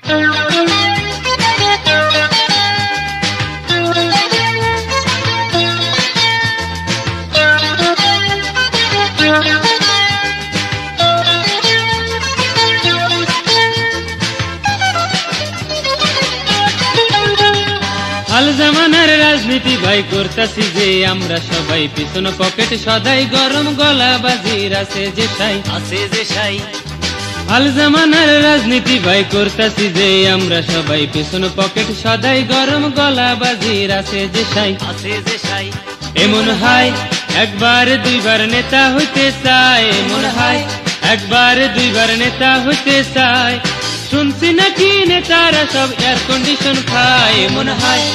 হাল জামানার রাজনীতি ভাই করতাছি যে আমরা সবাই, পিছন পকেট সদাই গরম গলা বাজির আছে যে সাই। হাল জামানার রাজনীতি ভাই করতাছি যে আমরা সবাই, পিছন পকেট সদাই গরম গলা বাজির আছে যে সাই। এমন হয় একবার দুইবার নেতা হইতে চায়, এমন হয় একবার দুইবার নেতা হইতে চায়। শুনছি নাকি নেতারা সব এয়ার কন্ডিশন খায়, এমন হয়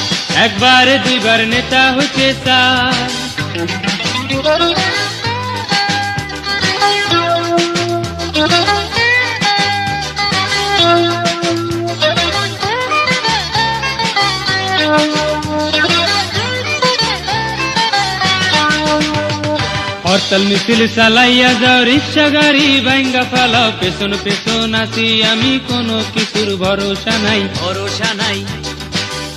একবার দুইবার নেতা হইতে চায়। হরতাল মিছিল চালাইয়া যাও, রিক্সা গাড়ি ভাঙ্গা ফালাও, পেছন পেছন আছি আমি, কোনো কিছুর ভরসা নাই।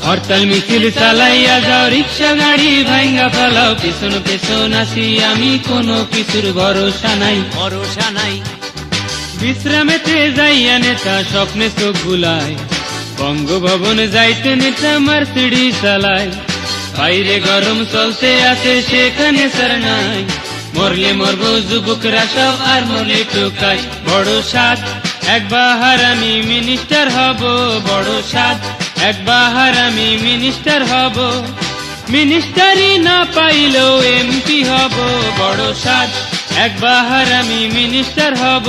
হরতাল মিছিল চালাইয়া যাও, রিক্সা গাড়ি ভাঙ্গা ফালাও, পেছন পেছন আছি আমি, কোনো কিছুর ভরসা নাই। বিশ্রামেতে যাইয়া নেতা স্বপ্নে চোখ বুলায়, বঙ্গভবন যাইতে নেতা মার্সিডিজ চালায়। বাইরে গরম চলতে আছে সেখানে স্যার নাই, মরলে মরবো যুবকরা সব আর মরলে টোকাই। বড় সাদ একবার আমি মিনিস্টার হব, বড় সাদ একবার আমি মিনিস্টার হব। মিনিস্টারি না পাইলেও এমপি হব, বড় সাদ একবার আমি মিনিস্টার হব।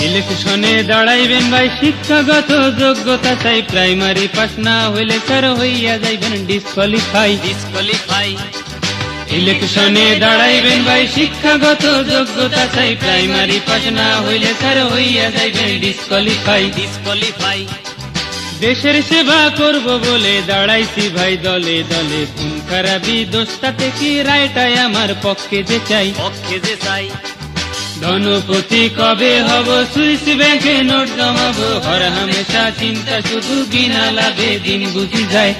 ইলেকশনে দাঁড়াইবেন ভাই, শিক্ষাগত যোগ্যতা চাই, প্রাইমারি পাস না হইলে স্যার হইয়া যাইবেন ডিসকোয়ালিফাই। ইলেকশনে দাঁড়াইবেন ভাই, শিক্ষাগত যোগ্যতা চাই, প্রাইমারি পাস না হইলে স্যার হইয়া যাইবেন ডিসকোয়ালিফাই। দেশের সেবা করব বলে দাঁড়াইছি ভাই দলে দলে, খুন খারাপি দোষটাতে কি রায়টাই আমার পক্ষে যে চাই। ধনপতি কবে হব, সুইস ব্যাংকে নোট জমাবো, হর হামেশা চিন্তা শুধু বিনা লাভে দিন বুঝি যায়।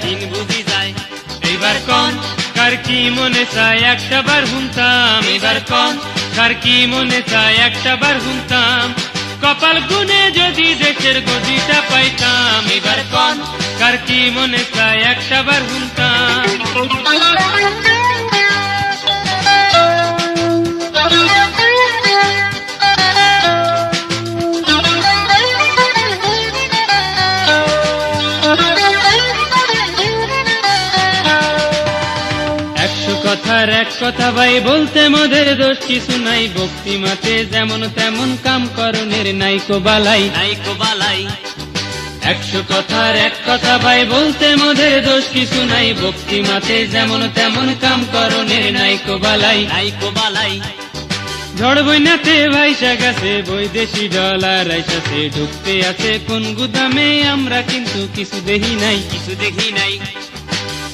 এইবার কন কার কি মনে চায় একটা বার হুনতাম, এবার কন কার কি মনে চায় একটা বার হুনতাম। কপাল গুনে যদি দেশের গদিটা পাইতাম, এবার কন কার কি মনে চায় একটা বার হুনতাম। কথার এক কথা ভাই বলতে মোদের দোষ কিছু নাই, ভক্তিমাতে যেমন তেমন কাম করণের নাইকো বালাই। 100 কথার এক কথা ভাই বলতে মোদের দোষ কিছু নাই, ভক্তিমাতে যেমন তেমন কাম করণের নাইকো বালাই। ঝড় বইনাতে ভাইসা গেছে বৈদেশি ডলার আইসাছে, ঢুকতে আছে কোন গুদামে আমরা কিন্তু কিছু দেখি নাই।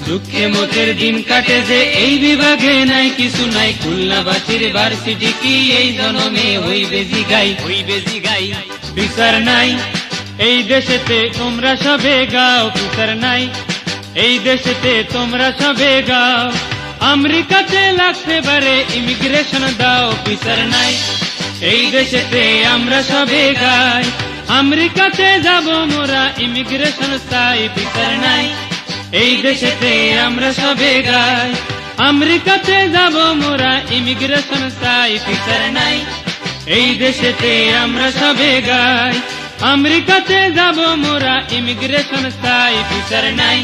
দুঃখে মোটের দিন কাটে যে এই বিভাগে নাই কিছু নাই, খুলনাবাসীর ভার্সিটি কি এই জনমে হইবে জিগাই। বিচার নাই এই দেশেতে তোমরা সবে গাও, বিচার নাই এই দেশেতে তোমরা সবে গাও। আমেরিকাতে লাগতে পারে ইমিগ্রেশন দাও, বিচার নাই এই দেশেতে আমরা সবে গাই। আমেরিকাতে যাব মোরা ইমিগ্রেশন চাই, বিচার নাই এই দেশেতে আমরা সবে গাই। আমেরিকাতে যাব মোরা ইমিগ্রেশন চাই, বিচার নাই এই দেশেতে আমরা সবে গাই। আমেরিকাতে যাব মোরা ইমিগ্রেশন চাই, বিচার নাই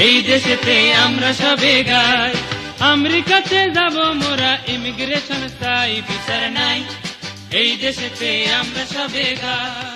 এই দেশেতে আমরা সবে গাই। আমেরিকাতে যাব মোরা ইমিগ্রেশন চাই, বিচার নাই এই দেশেতে আমরা সবে গাই।